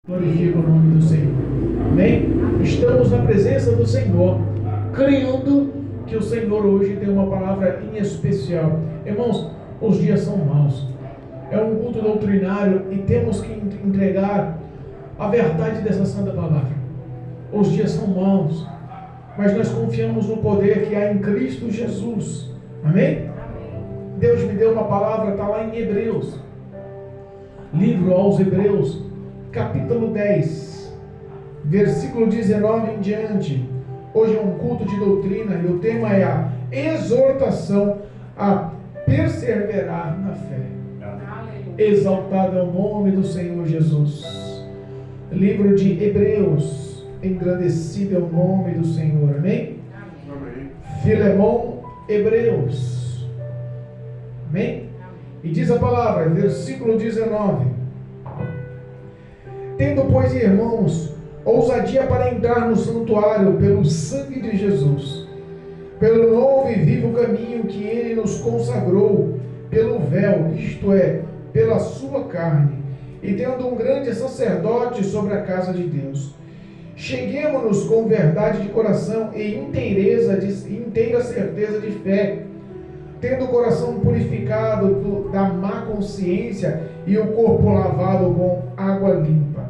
Glorifica o nome do Senhor. Amém? Estamos na presença do Senhor, crendo que o Senhor hoje tem uma palavra em especial. Irmãos, os dias são maus. É um culto doutrinário e temos que entregar a verdade dessa santa palavra. Os dias são maus, mas nós confiamos no poder que há em Cristo Jesus. Amém? Deus me deu uma palavra, está lá em Hebreus. Livro aos Hebreus, capítulo 10, versículo 19 em diante. Hoje é um culto de doutrina e o tema é a exortação a perseverar na fé. Exaltado é o nome do Senhor Jesus. Livro de Hebreus, engrandecido é o nome do Senhor. Amém? Amém. Filemão, Hebreus. Amém? E diz a palavra, versículo 19: Tendo, pois, irmãos, ousadia para entrar no santuário pelo sangue de Jesus, pelo novo e vivo caminho que ele nos consagrou, pelo véu, isto é, pela sua carne, e tendo um grande sacerdote sobre a casa de Deus, cheguemo-nos com verdade de coração e inteira certeza de fé, tendo o coração purificado da má consciência e o corpo lavado com água limpa.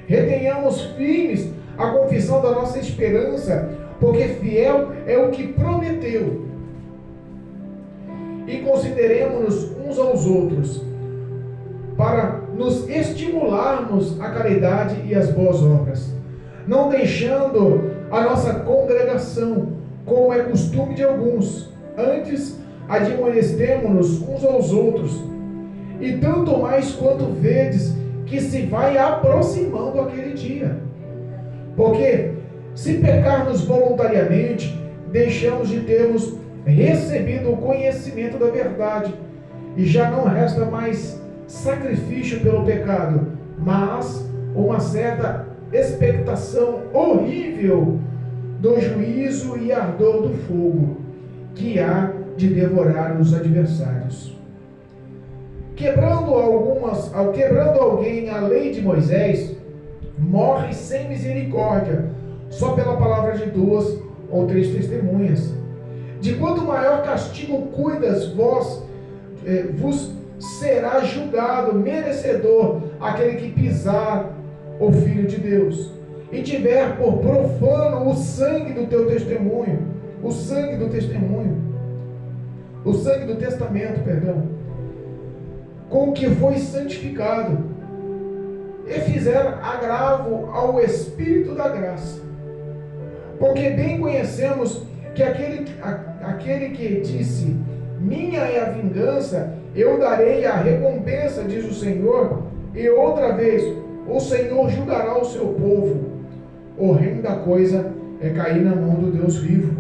Retenhamos firmes a confissão da nossa esperança, porque fiel é o que prometeu. E consideremos-nos uns aos outros, para nos estimularmos à caridade e às boas obras, não deixando a nossa congregação, como é costume de alguns, antes admoestemo-nos uns aos outros, e tanto mais quanto vedes que se vai aproximando aquele dia. Porque se pecarmos voluntariamente, deixamos de termos recebido o conhecimento da verdade, e já não resta mais sacrifício pelo pecado, mas uma certa expectação horrível do juízo e ardor do fogo, que há de devorar os adversários. Quebrando alguém a lei de Moisés, morre sem misericórdia, só pela palavra de 2 ou 3 testemunhas. De quanto maior castigo cuidas vos será julgado merecedor aquele que pisar o Filho de Deus, e tiver por profano o sangue do teu testemunho, o sangue do testamento, com que foi santificado, e fizer agravo ao Espírito da graça. Porque bem conhecemos que aquele que disse, minha é a vingança, eu darei a recompensa, diz o Senhor, e outra vez, o Senhor julgará o seu povo. Horrenda coisa é cair na mão do Deus vivo.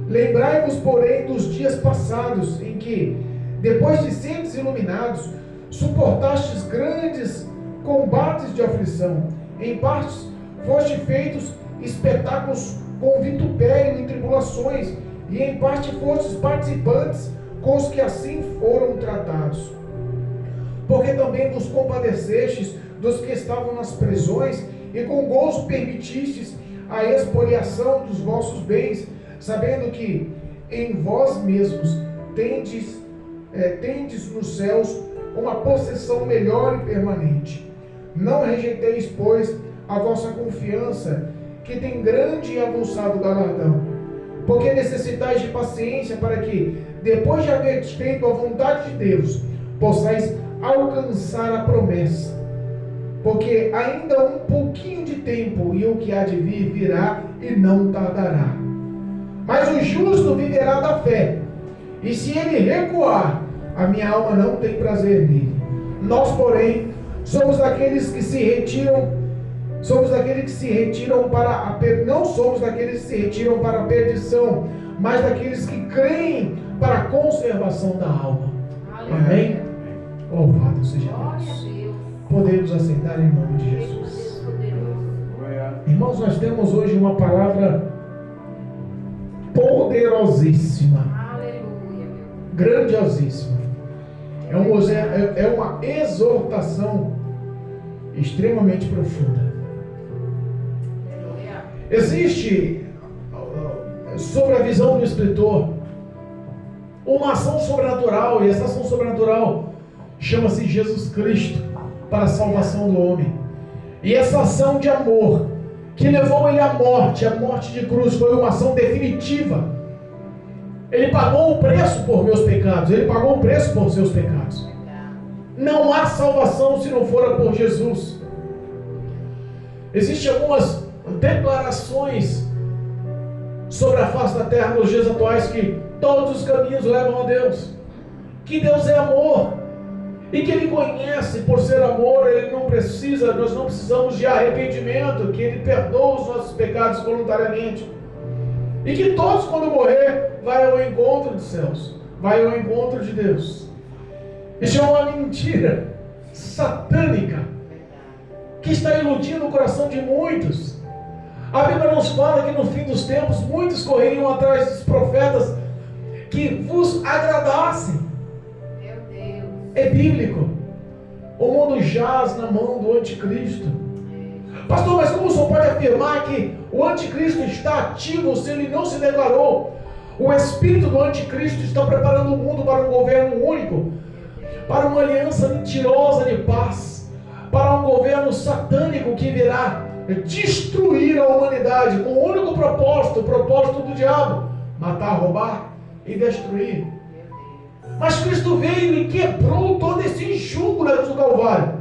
Lembrai-vos, porém, dos dias passados, em que, depois de seres iluminados, suportastes grandes combates de aflição. Em partes foste feitos espetáculos com vitupério e tribulações, e em parte fostes participantes com os que assim foram tratados. Porque também vos compadecestes dos que estavam nas prisões, e com gozo permitistes a expoliação dos vossos bens, sabendo que em vós mesmos tendes nos céus uma possessão melhor e permanente. Não rejeiteis, pois, a vossa confiança, que tem grande e avulsado galardão, porque necessitais de paciência, para que, depois de haver feito a vontade de Deus, possais alcançar a promessa. Porque ainda um pouquinho de tempo, e o que há de vir virá e não tardará. Mas o justo viverá da fé, e se ele recuar, a minha alma não tem prazer nele. Nós, porém, somos daqueles que se retiram, não somos daqueles que se retiram para a perdição, mas daqueles que creem para a conservação da alma. Amém? Louvado seja Deus. Podemos aceitar em nome de Jesus. Irmãos, nós temos hoje uma palavra poderosíssima, grandiosíssima. É uma exortação extremamente profunda. Existe, sobre a visão do escritor, uma ação sobrenatural, e essa ação sobrenatural chama-se Jesus Cristo para a salvação do homem. E essa ação de amor que levou ele à morte de cruz, foi uma ação definitiva. Ele pagou o preço por meus pecados, ele pagou o preço por seus pecados. Não há salvação se não for por Jesus. Existem algumas declarações sobre a face da terra nos dias atuais que todos os caminhos levam a Deus, que Deus é amor e que Ele conhece. Por ser amor, nós não precisamos de arrependimento, que Ele perdoa os nossos pecados voluntariamente, e que todos, quando morrer, vai ao encontro dos céus, vai ao encontro de Deus. Isso é uma mentira satânica que está iludindo o coração de muitos. A Bíblia nos fala que no fim dos tempos muitos correriam atrás dos profetas que vos agradassem. Meu Deus. É bíblico. O mundo jaz na mão do anticristo. Pastor, mas como o senhor pode afirmar que o anticristo está ativo se ele não se declarou? O espírito do anticristo está preparando o mundo para um governo único, para uma aliança mentirosa de paz, para um governo satânico que virá destruir a humanidade com o único propósito, o propósito do diabo: matar, roubar e destruir. Mas Cristo veio e quebrou todo esse jugo na cruz do Calvário.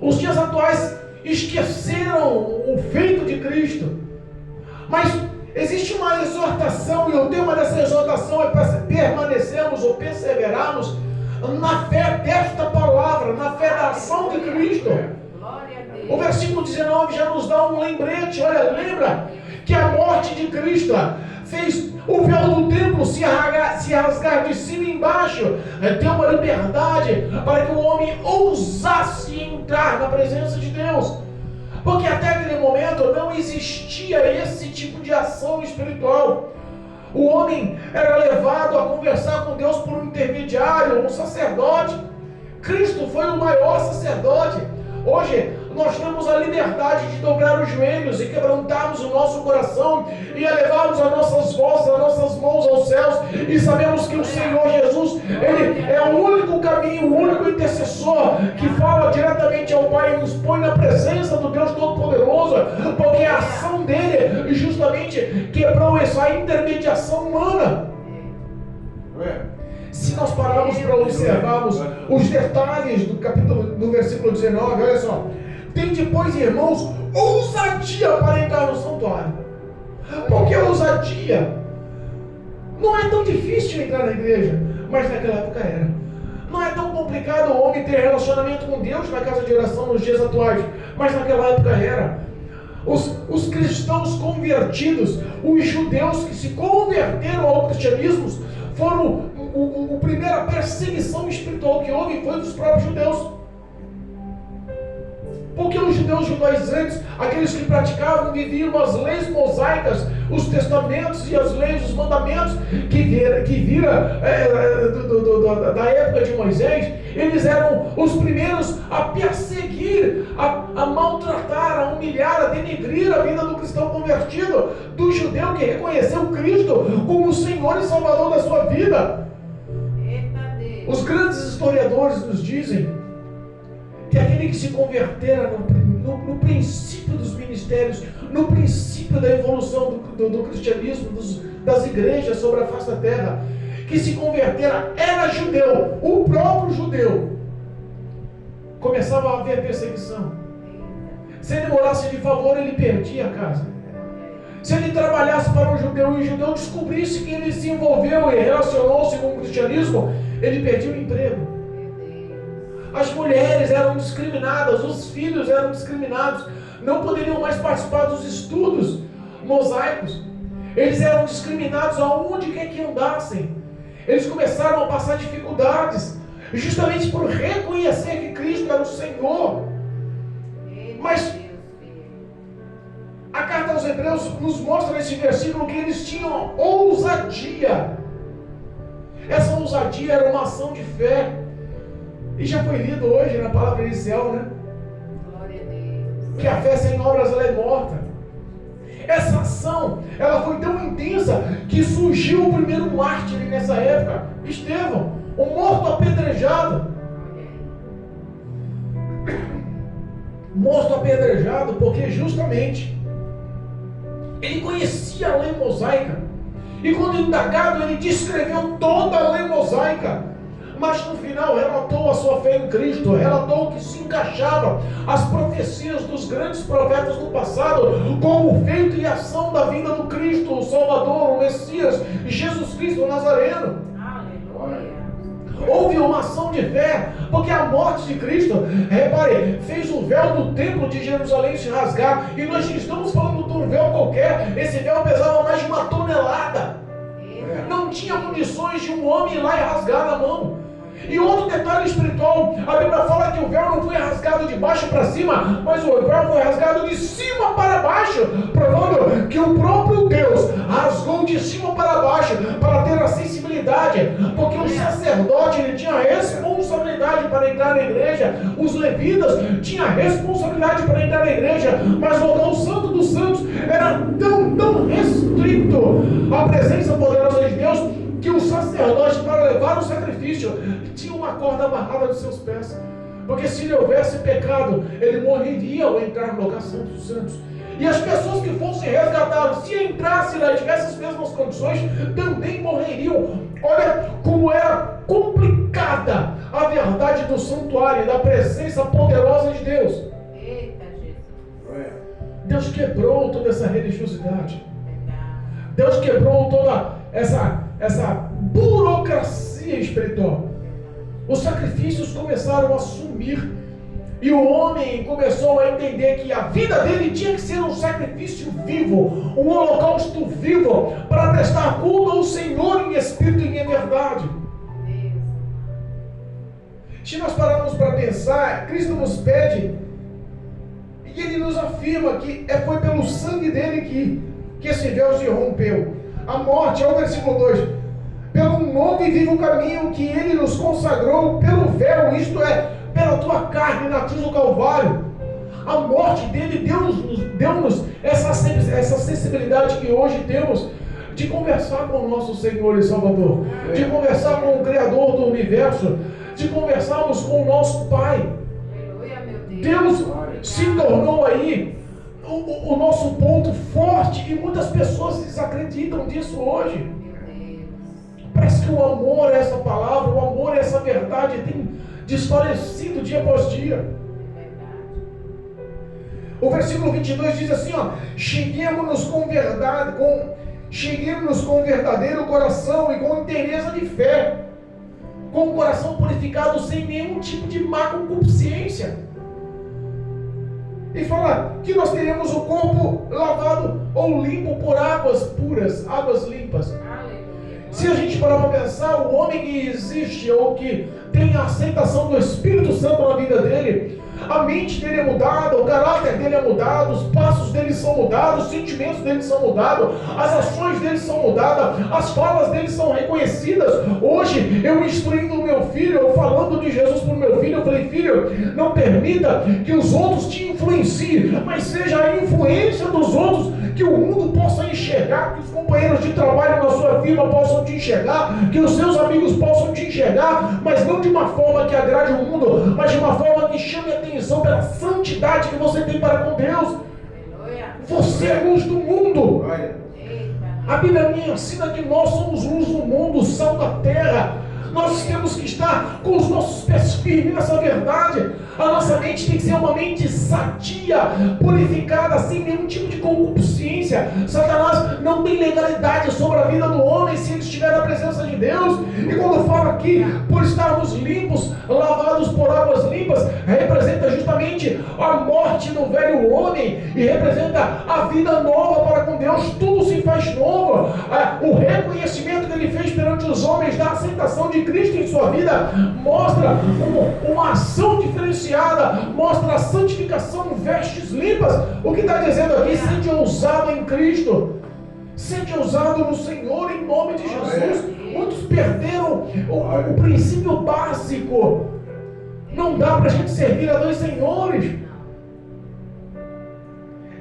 Os dias atuais esqueceram o feito de Cristo, mas existe uma exortação, e o tema dessa exortação é para permanecermos ou perseverarmos na fé desta palavra, na fé da ação de Cristo. O versículo 19 já nos dá um lembrete. Olha, lembra que a morte de Cristo fez o véu do templo se rasgar de cima e embaixo, deu uma liberdade para que o homem ousasse entrar na presença de Deus, porque até aquele momento não existia esse tipo de ação espiritual. O homem era levado a conversar com Deus por um intermediário, um sacerdote. Cristo foi o maior sacerdote. Hoje nós temos a liberdade de dobrar os joelhos e quebrantarmos o nosso coração e elevarmos as nossas vozes, as nossas mãos aos céus, e sabemos que o Senhor Jesus, Ele é o único caminho, o único intercessor que fala diretamente ao Pai e nos põe na presença do Deus Todo-Poderoso, porque a ação dele justamente quebrou essa intermediação humana. Se nós pararmos para observarmos os detalhes do capítulo, do versículo 19, olha só: tem depois, irmãos, ousadia para entrar no santuário. Porque ousadia não é tão difícil entrar na igreja, mas naquela época era. Não é tão complicado o homem ter relacionamento com Deus na casa de oração nos dias atuais, mas naquela época era. Os cristãos convertidos, os judeus que se converteram ao cristianismo, foram a primeira perseguição espiritual que houve foi dos próprios judeus. Porque os judeus judaizantes, aqueles que praticavam, viviam as leis mosaicas, os testamentos e as leis, os mandamentos que vira da época de Moisés, eles eram os primeiros a perseguir, a maltratar, a humilhar, a denegrir a vida do cristão convertido, do judeu que reconheceu Cristo como o Senhor e Salvador da sua vida. Os grandes historiadores nos dizem que aquele que se convertera no princípio dos ministérios, no princípio da evolução do cristianismo, das igrejas sobre a face da terra, que se convertera era judeu, o próprio judeu, começava a haver perseguição. Se ele morasse de favor, ele perdia a casa. Se ele trabalhasse para um judeu e o judeu descobrisse que ele se envolveu e relacionou-se com o cristianismo, ele perdia o emprego. As mulheres eram discriminadas, os filhos eram discriminados, não poderiam mais participar dos estudos mosaicos. Eles eram discriminados aonde quer que andassem. Eles começaram a passar dificuldades, justamente por reconhecer que Cristo era o Senhor. Mas a carta aos Hebreus nos mostra nesse versículo que eles tinham ousadia. Essa ousadia era uma ação de fé. E já foi lido hoje na palavra inicial, né? que a fé sem obras ela é morta. Essa ação, ela foi tão intensa que surgiu o primeiro mártir nessa época, Estevão, o morto apedrejado. Morto apedrejado porque justamente ele conhecia a lei mosaica. E quando indagado, ele descreveu toda a lei mosaica. Mas no final relatou a sua fé em Cristo, relatou que se encaixava as profecias dos grandes profetas do passado como feito e ação da vinda do Cristo, o Salvador, o Messias, Jesus Cristo o Nazareno. Aleluia. Houve uma ação de fé, porque a morte de Cristo, repare, fez o véu do templo de Jerusalém se rasgar. E nós não estamos falando de um véu qualquer, esse véu pesava mais de 1 tonelada. Não tinha condições de um homem ir lá e rasgar na mão. E outro detalhe espiritual, a Bíblia fala que o véu não foi rasgado de baixo para cima, mas o véu foi rasgado de cima para baixo, provando que o próprio Deus rasgou de cima para baixo para ter a sensibilidade, porque o sacerdote ele tinha responsabilidade para entrar na igreja, os levitas tinham responsabilidade para entrar na igreja, mas o local santo dos santos era tão restrito à presença poderosa de Deus, que o sacerdote, para levar o sacrifício, tinha uma corda amarrada dos seus pés, porque se lhe houvesse pecado, ele morreria ao entrar no lugar santo dos santos. E as pessoas que fossem resgatadas, se entrassem lá e tivessem as mesmas condições, também morreriam. Olha como era complicada a verdade do santuário, da presença poderosa de Deus. Eita, Jesus. Deus quebrou toda essa religiosidade. Deus quebrou toda essa burocracia espiritual. Os sacrifícios começaram a sumir. E o homem começou a entender que a vida dele tinha que ser um sacrifício vivo, um holocausto vivo, para prestar culto ao Senhor em espírito e em verdade. Se nós pararmos para pensar, Cristo nos pede, e Ele nos afirma que foi pelo sangue dele que esse véu se rompeu. A morte, olha o versículo 2, pelo novo e vivo caminho que Ele nos consagrou pelo véu, isto é, pela tua carne na cruz do Calvário. A morte dele deu-nos essa sensibilidade que hoje temos de conversar com o nosso Senhor e Salvador, de conversar com o Criador do Universo, de conversarmos com o nosso Pai. Deus se tornou aí o nosso ponto forte, e muitas pessoas desacreditam disso hoje. Parece que o amor a essa palavra, o amor a essa verdade tem desfalecido dia após dia. O versículo 22 diz assim, cheguemos-nos com verdadeiro coração e com inteireza de fé, com o coração purificado sem nenhum tipo de má concupiscência. E fala que nós teremos o corpo lavado ou limpo por águas puras, águas limpas. Se a gente parar para pensar, o homem que existe ou que tem a aceitação do Espírito Santo na vida dele, a mente dele é mudada, o caráter dele é mudado, os passos dele são mudados, os sentimentos dele são mudados, as ações dele são mudadas, as falas dele são reconhecidas. Hoje, eu instruindo o meu filho, eu falando de Jesus para o meu filho, eu falei, filho, não permita que os outros te influenciem, mas seja a influência dos outros que o mundo possa enxergar, que os companheiros de trabalho na sua firma possam te enxergar, que os seus amigos possam te enxergar, mas não de uma forma que agrade o mundo, mas de uma forma que chame a atenção pela santidade que você tem para com Deus. Você é luz do mundo. A Bíblia me ensina que nós somos luz do mundo, sal da terra. Nós temos que estar com os nossos pés firmes nessa verdade. A nossa mente tem que ser uma mente sadia, purificada, sem nenhum tipo de concupiscência. Satanás não tem legalidade sobre a vida do homem se ele estiver na presença de Deus. E quando fala aqui, por estarmos limpos, lavados por águas limpas, representa justamente a morte do velho homem e representa a vida nova para com Deus. Tudo se faz novo. O reconhecimento que ele fez perante os homens da aceitação de Cristo em sua vida mostra uma ação diferenciada, mostra a santificação, vestes limpas. O que está dizendo aqui? Sede ousado em Cristo, sede ousado no Senhor em nome de Jesus. Muitos perderam o princípio básico. Não dá para a gente servir a dois senhores.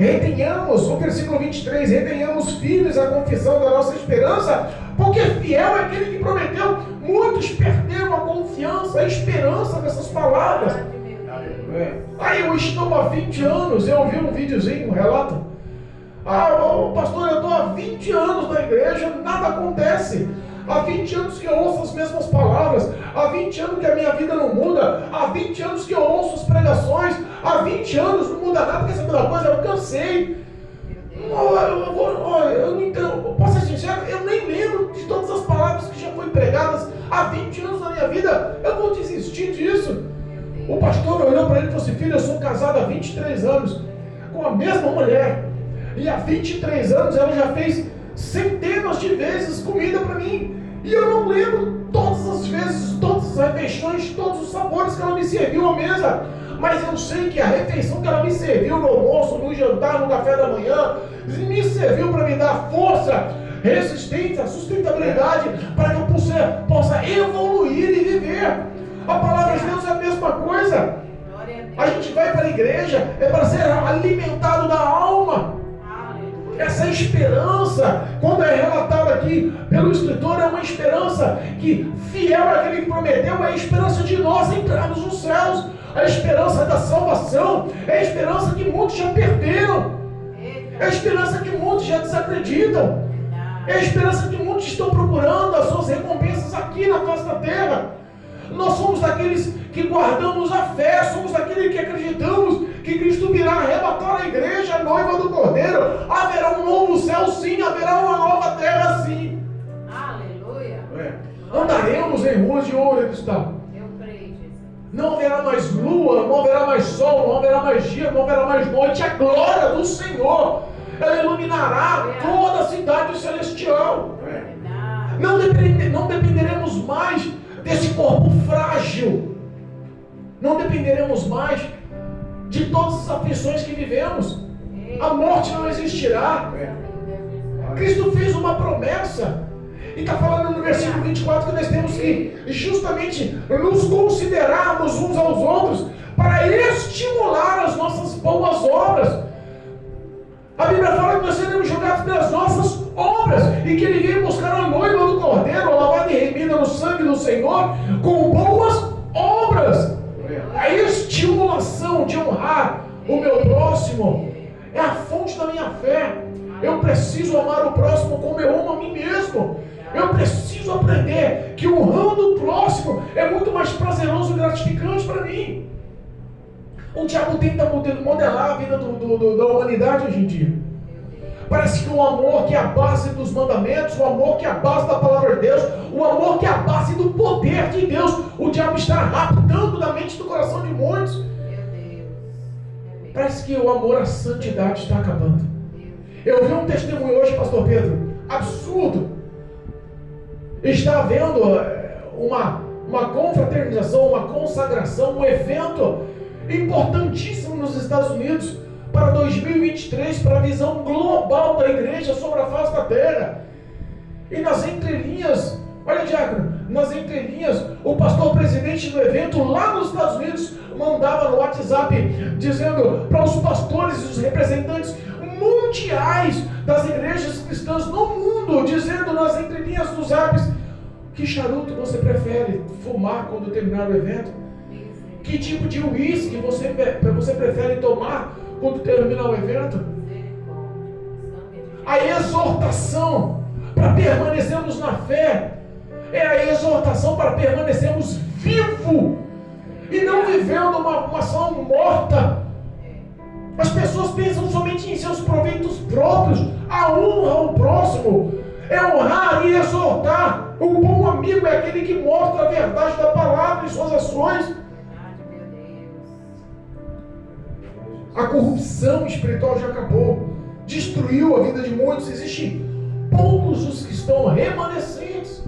Retenhamos, o versículo 23, retenhamos firmes a confissão da nossa esperança, porque fiel é aquele que prometeu. Muitos perderam a confiança, a esperança nessas palavras. Aí eu estou há 20 anos, eu ouvi um videozinho, um relato. Pastor, eu estou há 20 anos na igreja, nada acontece. Há 20 anos que eu ouço as mesmas palavras. Há 20 anos que a minha vida não muda. Há 20 anos que eu ouço as pregações. Há 20 anos não muda nada. Quer saber uma coisa? Eu cansei. Eu não entendo. Posso ser sincero? Eu nem lembro de todas as palavras que já foram pregadas há 20 anos na minha vida. Eu vou desistir disso. O pastor olhou para ele e falou assim: filho, eu sou casado há 23 anos com a mesma mulher. E há 23 anos ela já fez centenas de vezes comida para mim. E eu não lembro todas as vezes, todas as refeições, todos os sabores que ela me serviu à mesa. Mas eu sei que a refeição que ela me serviu no almoço, no jantar, no café da manhã, me serviu para me dar força, resistência, sustentabilidade, para que eu possa evoluir e viver. A palavra de Deus é a mesma coisa. A gente vai para a igreja, é para ser alimentado da alma. Essa esperança, quando é relatada aqui pelo escritor, é uma esperança que, fiel àquele que prometeu, é a esperança de nós entrarmos nos céus, a esperança da salvação, é a esperança que muitos já perderam, é a esperança que muitos já desacreditam, é a esperança que muitos estão procurando as suas recompensas aqui na face da terra. Nós somos daqueles que guardamos a fé, somos daqueles que acreditamos que Cristo virá arrebatar a igreja, a noiva do Cordeiro. Haverá um novo céu sim, haverá uma nova terra sim. Aleluia. Andaremos em ruas de ouro e cristal. Eu creio, Jesus. Não haverá mais lua, não haverá mais sol, não haverá mais dia, não haverá mais noite. A glória do Senhor, ela iluminará toda a cidade celestial. Não dependeremos mais desse corpo frágil. Não dependeremos mais de todas as aflições que vivemos. A morte não existirá. Cristo fez uma promessa. E está falando no versículo 24 que nós temos que justamente nos considerarmos uns aos outros para estimular as nossas boas obras. A Bíblia fala que nós seremos julgados pelas nossas obras e que Ele veio buscar a noiva do Cordeiro, lavada e remida no sangue do Senhor, com boas obras. A estimulação de honrar o meu próximo é a fonte da minha fé. Eu preciso amar o próximo como eu amo a mim mesmo. Eu preciso aprender que honrando o próximo é muito mais prazeroso e gratificante para mim. O diabo tenta modelar a vida da humanidade hoje em dia. Parece que o amor que é a base dos mandamentos, o amor que é a base da palavra de Deus, o amor que é a base do poder de Deus, o diabo está raptando da mente e do coração de muitos. Parece que o amor à santidade está acabando. Eu vi um testemunho hoje, pastor Pedro, absurdo. Está havendo uma confraternização, uma consagração, um evento importantíssimo nos Estados Unidos para 2023, para a visão global da igreja sobre a face da terra. E nas entrelinhas, olha, diácono, nas entrelinhas, o pastor presidente do evento lá nos Estados Unidos mandava no WhatsApp dizendo para os pastores e os representantes mundiais das igrejas cristãs no mundo, dizendo nas entrelinhas dos apps: que charuto você prefere fumar quando terminar o evento? Que tipo de uísque você prefere tomar quando terminar o evento? A exortação para permanecermos na fé é a exortação para permanecermos vivos e não vivendo uma ação morta. As pessoas pensam somente em seus proveitos próprios. A honra ao próximo é honrar e exortar. O bom amigo é aquele que mostra a verdade da palavra em suas ações. A corrupção espiritual já acabou, destruiu a vida de muitos. Existem poucos os que estão remanescentes,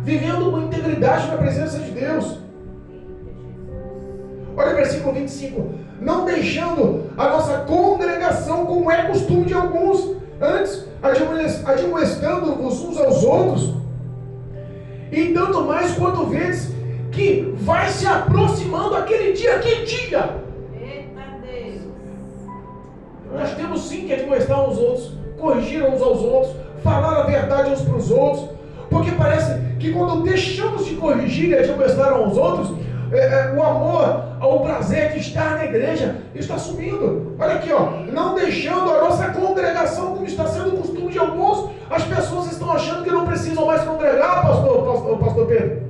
vivendo com integridade na presença de Deus. Olha o versículo 25: não deixando a nossa congregação, como é costume de alguns, antes admoestando-vos uns aos outros, e tanto mais quanto vedes que vai se aproximando aquele dia. Que dia? Nós temos sim que admoestar uns aos outros, corrigir uns aos outros, falar a verdade uns para os outros, porque parece que quando deixamos de corrigir e admoestar uns aos outros, o amor, o prazer de estar na igreja está sumindo. Olha aqui, ó, não deixando a nossa congregação, como está sendo o costume de alguns. As pessoas estão achando que não precisam mais congregar, pastor Pedro.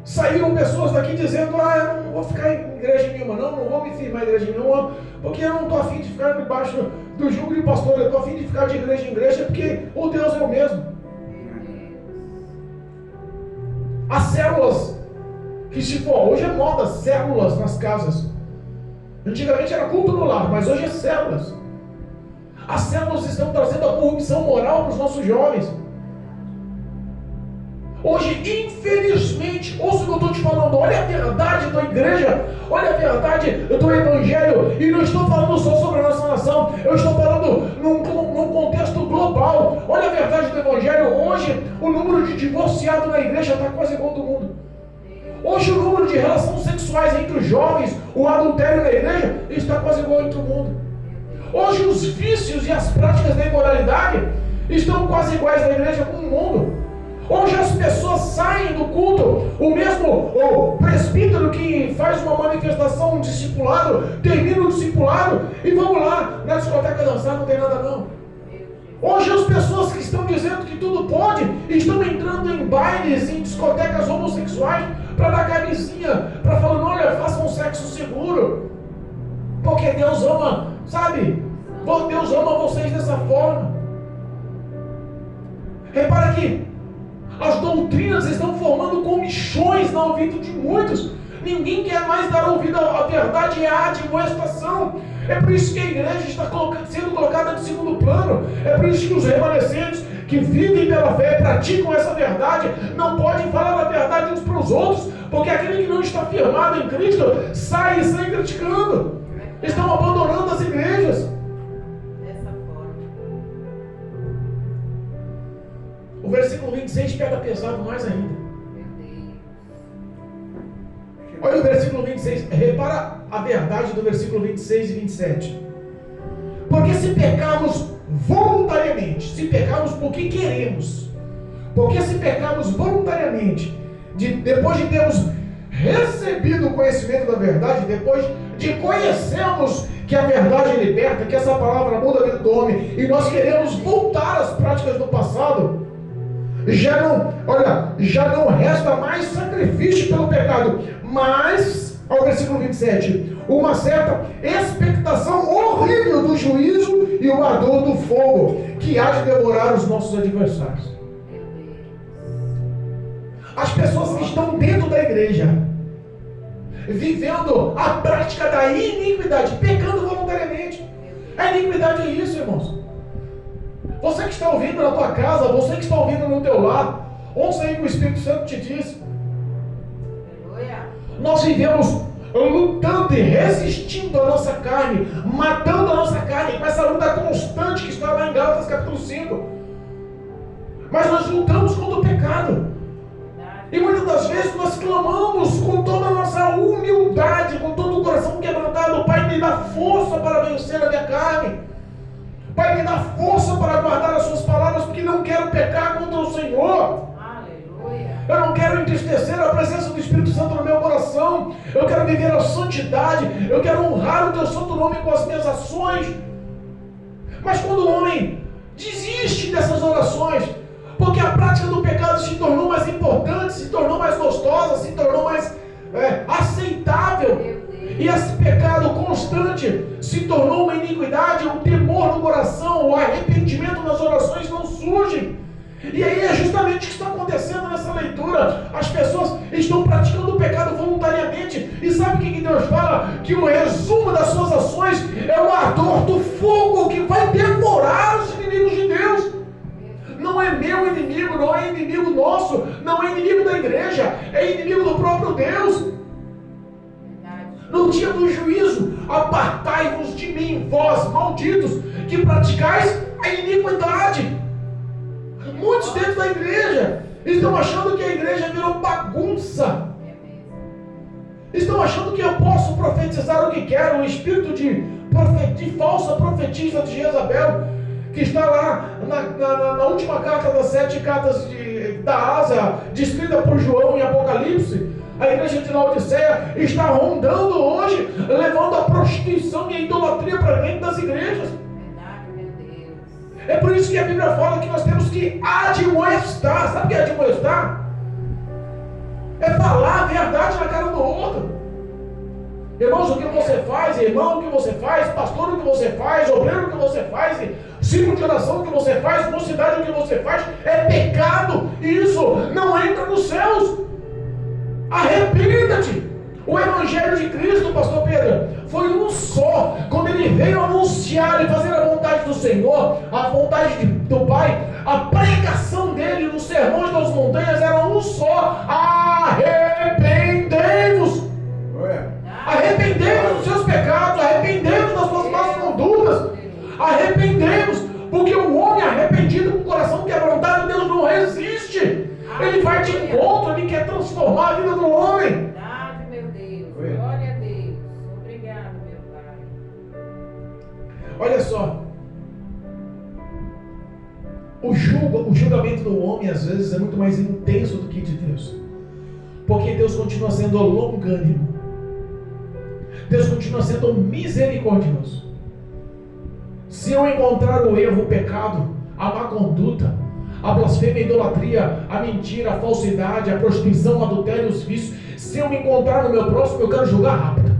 Saíram pessoas daqui dizendo: eu não vou ficar em igreja nenhuma, não vou me firmar em igreja nenhuma, porque eu não estou afim de ficar debaixo do jugo de pastor, eu estou afim de ficar de igreja em igreja, porque o Deus é o mesmo. As células que se for, hoje é moda células nas casas. Antigamente era culto no lar, mas hoje é células. As células estão trazendo a corrupção moral para os nossos jovens. Hoje, infelizmente, ouça o que eu estou te falando, olha a verdade da igreja, olha a verdade do evangelho, e não estou falando só sobre a nossa nação, eu estou falando num contexto global. Olha a verdade do evangelho. Hoje, o número de divorciados na igreja está quase igual do mundo. Hoje, o número de relações sexuais entre os jovens, o adultério na igreja, está quase igual entre o mundo. Hoje, os vícios e as práticas da imoralidade estão quase iguais na igreja com o mundo. Hoje as pessoas saem do culto, o presbítero que faz uma manifestação, um discipulado, termina o discipulado e vamos lá, na discoteca dançar, não tem nada não. Hoje as pessoas que estão dizendo que tudo pode, estão entrando em bailes, em discotecas homossexuais, para dar camisinha, para falar: olha, façam um sexo seguro, porque Deus ama, sabe? Deus ama vocês dessa forma. Repara aqui, as doutrinas estão formando comichões no ouvido de muitos. Ninguém quer mais dar ouvido à verdade e à admoestação. É por isso que a igreja está sendo colocada de segundo plano. É por isso que os remanescentes que vivem pela fé, praticam essa verdade, não podem falar a verdade uns para os outros, porque aquele que não está firmado em Cristo sai criticando. Estão abandonando as igrejas. O versículo 26 pega pesado mais ainda. Olha o versículo 26. Repara a verdade do versículo 26 e 27. Porque se pecarmos voluntariamente, se pecarmos porque queremos, porque se pecarmos voluntariamente, depois de termos recebido o conhecimento da verdade, depois de conhecermos que a verdade liberta, que essa palavra muda a vida do homem, e nós queremos voltar às práticas do passado, já não resta mais sacrifício pelo pecado, mas, ao versículo 27, uma certa expectação horrível do juízo e o ardor do fogo, que há de devorar os nossos adversários. As pessoas que estão dentro da igreja, vivendo a prática da iniquidade, pecando voluntariamente. A iniquidade é isso, irmãos. Você que está ouvindo na tua casa, você que está ouvindo no teu lar, ouça aí que o Espírito Santo te diz. Nós vivemos lutando e resistindo à nossa carne, matando a nossa carne, com essa luta constante que está lá em Gálatas capítulo 5. Mas nós lutamos contra o pecado. E muitas das vezes nós clamamos com toda a nossa humildade, com todo o coração quebrantado: Pai, me dá força para vencer a minha carne. Pai, me dá força para guardar as suas palavras, porque não quero pecar contra o Senhor. Aleluia. Eu não quero entristecer a presença do Espírito Santo no meu coração. Eu quero viver a santidade. Eu quero honrar o teu santo nome com as minhas ações. Mas quando o homem desiste dessas orações, porque a prática do pecado se tornou mais importante, se tornou mais gostosa, se tornou mais aceitável, e esse pecado constante se tornou uma iniquidade, o temor no coração, o arrependimento nas orações não surgem. E aí é justamente o que está acontecendo nessa leitura. As pessoas estão praticando o pecado voluntariamente. E sabe o que Deus fala? Que o resumo das suas ações é o ardor do fogo que vai devorar os inimigos de Deus. Não é meu inimigo, não é inimigo nosso, não é inimigo da igreja, é inimigo do próprio Deus. No dia do juízo, apartai-vos de mim, vós malditos, que praticais a iniquidade. Muitos dentro da igreja estão achando que a igreja virou bagunça. Estão achando que eu posso profetizar o que quero. era o espírito de falsa profetisa de Jezabel, que está lá na última carta das 7 cartas da Ásia, descrita por João em Apocalipse. A igreja de Laodiceia está rondando hoje, levando a prostituição e a idolatria para dentro das igrejas. Verdade, meu Deus. É por isso que a Bíblia fala que nós temos que admoestar. Sabe o que é admoestar? É falar a verdade na cara do outro. Irmãos, o que você faz? Irmão, o que você faz? Pastor, o que você faz? Obreiro, o que você faz? Círculo de oração, o que você faz? Mocidade, o que você faz? É pecado. Isso não entra nos céus. Arrependa-te. O Evangelho de Cristo, pastor Pedro, foi um só. Quando ele veio anunciar e fazer a vontade do Senhor, a vontade do Pai, a pregação dele nos sermões das montanhas era um só: arrependei-vos. Arrependei-vos dos seus pecados, arrependei-vos das suas más condutas, arrependei-vos, porque o homem arrependido com o coração quebrantado, Deus não resiste. Ele vai de encontro, ele quer transformar a vida do homem. Verdade, meu Deus. Glória a Deus. Obrigado, meu Pai. Olha só. O julgamento do homem às vezes é muito mais intenso do que de Deus. Porque Deus continua sendo longânimo. Deus continua sendo misericordioso. Se eu encontrar o erro, o pecado, a má conduta, a blasfêmia, a idolatria, a mentira, a falsidade, a prostituição, o adultério, os vícios, se eu me encontrar no meu próximo, eu quero julgar rápido.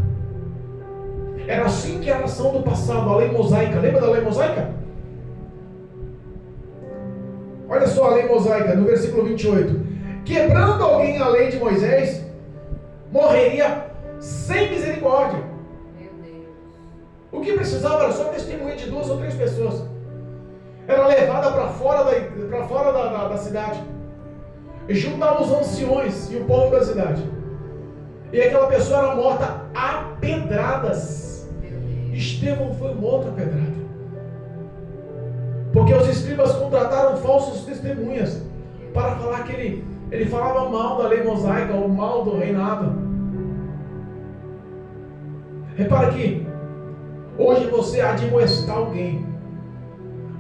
Era assim que era a ação do passado, a lei mosaica. Lembra da lei mosaica? Olha só a lei mosaica, no versículo 28. Quebrando alguém a lei de Moisés, morreria sem misericórdia. Meu Deus. O que precisava era só testemunha de 2 ou 3 pessoas. Era levada para fora da cidade. E juntava os anciões e o povo da cidade. E aquela pessoa era morta a pedradas. Estevão foi morto a pedrada. Porque os escribas contrataram falsos testemunhas para falar que ele falava mal da lei mosaica ou mal do reinado. Repara que hoje você admoestar alguém,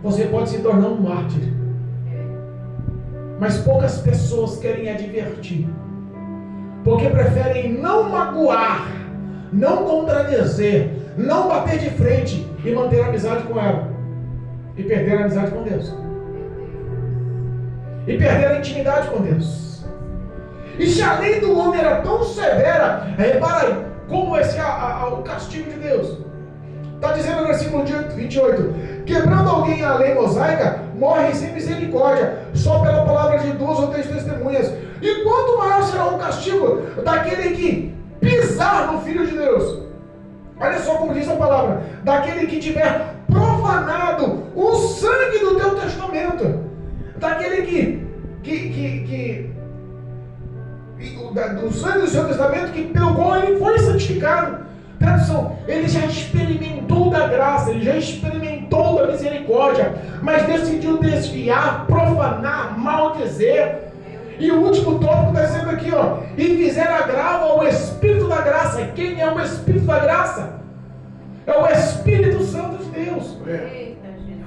você pode se tornar um mártir. Mas poucas pessoas querem advertir, porque preferem não magoar, não contradizer, não bater de frente e manter a amizade com ela, e perder a amizade com Deus, e perder a intimidade com Deus. E se a lei do homem era tão severa, repara aí, como esse o castigo de Deus. Está dizendo no versículo 28, quebrando alguém a lei mosaica, morre sem misericórdia, só pela palavra de 2 ou 3 testemunhas. E quanto maior será o castigo daquele que pisar no Filho de Deus? Olha só como diz a palavra: daquele que tiver profanado o sangue do teu testamento, daquele do sangue do seu testamento, pelo qual ele foi santificado. Tradução: ele já experimentou da graça, ele já experimentou da misericórdia, mas decidiu desviar, profanar, maldizer. E o último tópico está dizendo aqui, ó: e fizer agravo ao Espírito da graça. Quem é o Espírito da graça? É o Espírito Santo de Deus.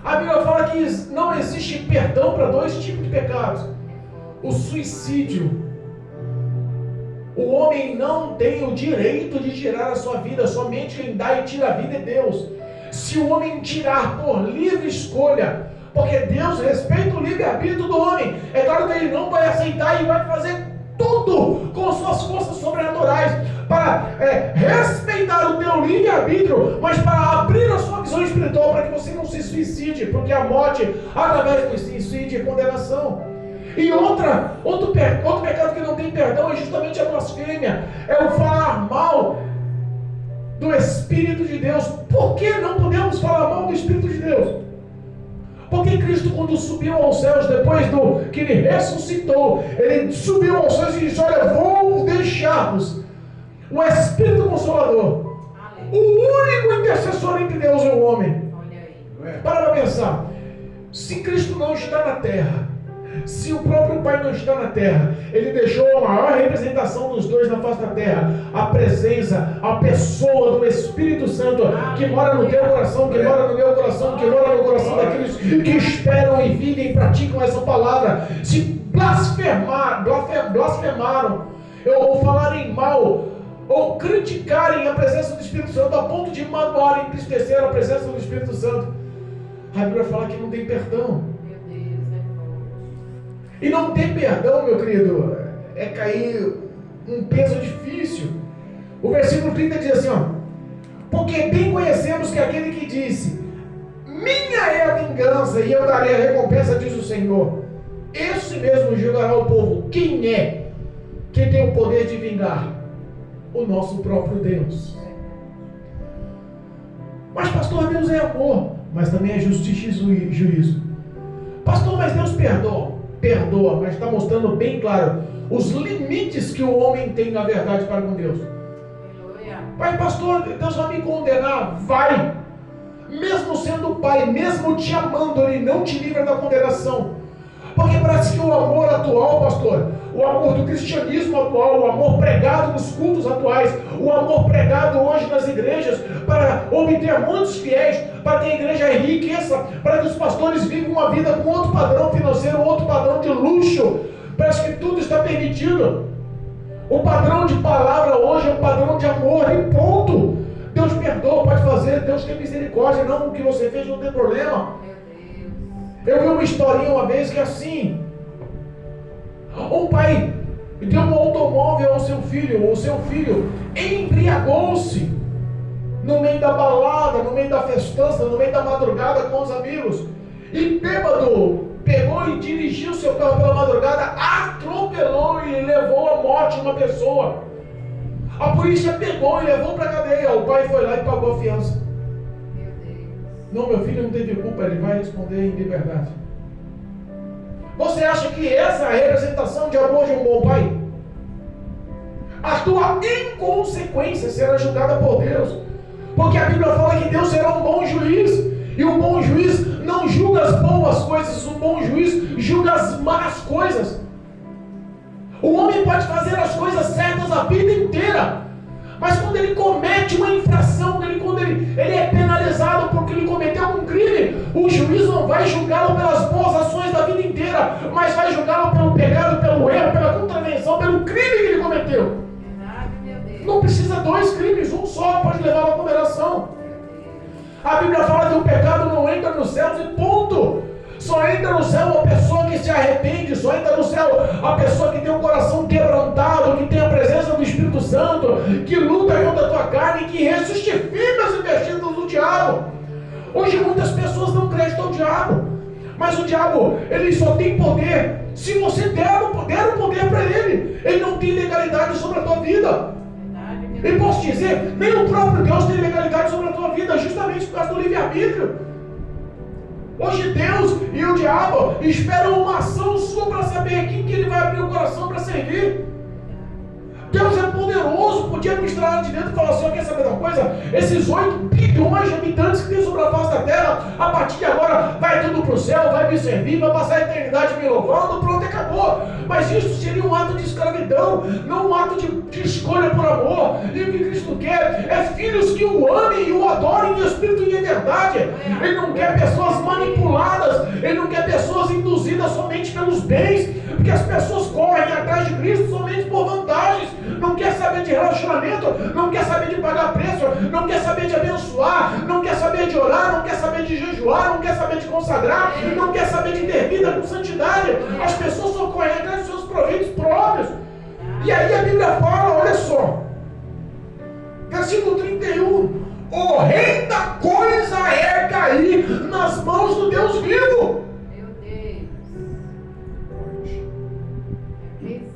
A Bíblia fala que não existe perdão para 2 tipos de pecados: o suicídio. O homem não tem o direito de tirar a sua vida, somente quem dá e tira a vida é Deus. Se o homem tirar por livre escolha, porque Deus respeita o livre-arbítrio do homem, é claro que ele não vai aceitar e vai fazer tudo com suas forças sobrenaturais para respeitar o teu livre-arbítrio, mas para abrir a sua visão espiritual para que você não se suicide, porque a morte através do suicídio é condenação. E outro pecado que não tem perdão é justamente a blasfêmia, é o falar mal do Espírito de Deus. Por que não podemos falar mal do Espírito de Deus? Porque Cristo, quando subiu aos céus, depois que ele ressuscitou, ele subiu aos céus e disse: olha, vou deixar-vos o Espírito Consolador, o único intercessor entre Deus e o homem. Para pensar: se Cristo não está na terra, Se o próprio Pai não está na terra, Ele deixou a maior representação dos dois na face da terra, a presença, a pessoa do Espírito Santo, que mora no teu coração, que mora no meu coração, que mora no coração daqueles que esperam e vivem e praticam essa palavra. Se blasfemaram, ou falarem mal, ou criticarem a presença do Espírito Santo a ponto de magoar e entristecer a presença do Espírito Santo, a Bíblia fala que não tem perdão. E não ter perdão, meu querido, é cair um peso difícil. O versículo 30 diz assim, ó: porque bem conhecemos que aquele que disse, minha é a vingança e eu darei a recompensa, diz o Senhor, esse mesmo julgará o povo. Quem é? Quem tem o poder de vingar? O nosso próprio Deus. Mas pastor, Deus é amor, mas também é justiça e juízo. Pastor, mas Deus perdoa, mas está mostrando bem claro os limites que o homem tem na verdade para com Deus. Pai, pastor, Deus vai me condenar? Vai. Mesmo sendo pai, mesmo te amando, Ele não te livra da condenação. Porque parece que o amor atual, pastor, o amor do cristianismo atual, o amor pregado nos cultos atuais, o amor pregado hoje nas igrejas, para obter muitos fiéis, para que a igreja enriqueça, para que os pastores vivam uma vida com outro padrão financeiro, outro padrão de luxo, parece que tudo está permitido. O padrão de palavra hoje é um padrão de amor e ponto. Deus perdoa, pode fazer, Deus tem misericórdia, não, o que você fez não tem problema. Eu vi uma historinha uma vez que é assim: um pai deu um automóvel ao seu filho, o seu filho embriagou-se no meio da balada, no meio da festança, no meio da madrugada com os amigos, e bêbado pegou e dirigiu seu carro pela madrugada, atropelou e levou à morte uma pessoa. A polícia pegou e levou para a cadeia. O pai foi lá e pagou a fiança. Não, meu filho não teve culpa, ele vai responder em liberdade. Você acha que essa é a representação de amor de um bom pai? A tua inconsequência será julgada por Deus, porque a Bíblia fala que Deus será um bom juiz, e um bom juiz não julga as boas coisas, um bom juiz julga as más coisas. O homem pode fazer as coisas certas a vida inteira, mas quando ele comete uma infração, quando ele é penalizado porque ele cometeu um crime, o juiz não vai julgá-lo pelas boas ações da vida inteira, mas vai julgá-lo pelo pecado, pelo erro, pela contravenção, pelo crime que ele cometeu. Não precisa dois crimes, um só pode levar à condenação. A Bíblia fala que o pecado não entra nos céus e ponto. Só entra no céu a pessoa que se arrepende, só entra no céu a pessoa que tem um coração quebrantado, que tem a presença do Espírito Santo, que luta contra a tua carne, que ressuscita as investidas do diabo. Hoje muitas pessoas não acreditam ao diabo, mas o diabo, ele só tem poder se você der o poder para ele. Ele não tem legalidade sobre a tua vida. E posso dizer, nem o próprio Deus tem legalidade sobre a tua vida, justamente por causa do livre-arbítrio. Hoje Deus e o diabo esperam uma ação sua para saber quem que ele vai abrir o coração para servir. Deus é poderoso, podia administrar lá de dentro e falar assim: quer saber de uma coisa? Esses 8 bilhões de habitantes que tem sobre a face da terra, a partir de agora vai tudo para o céu, vai me servir, vai passar a eternidade me louvando, pronto, acabou. Mas isso seria um ato de escravidão, não um ato de escolha por amor. E o que Cristo quer é filhos que o amem e o adorem em espírito e em verdade. Ele não quer pessoas manipuladas, ele não quer pessoas induzidas somente pelos bens, porque as pessoas correm atrás de Cristo somente por vantagens. Não quer saber de relacionamento, não quer saber de pagar preço, não quer saber de abençoar, não quer saber de orar, não quer saber de jejuar, não quer saber de consagrar, não quer saber de ter vida com santidade. As pessoas só correm atrás dos seus proveitos próprios. E aí a Bíblia fala, olha só, versículo 31, horrenda coisa é cair nas mãos do Deus vivo. Meu Deus.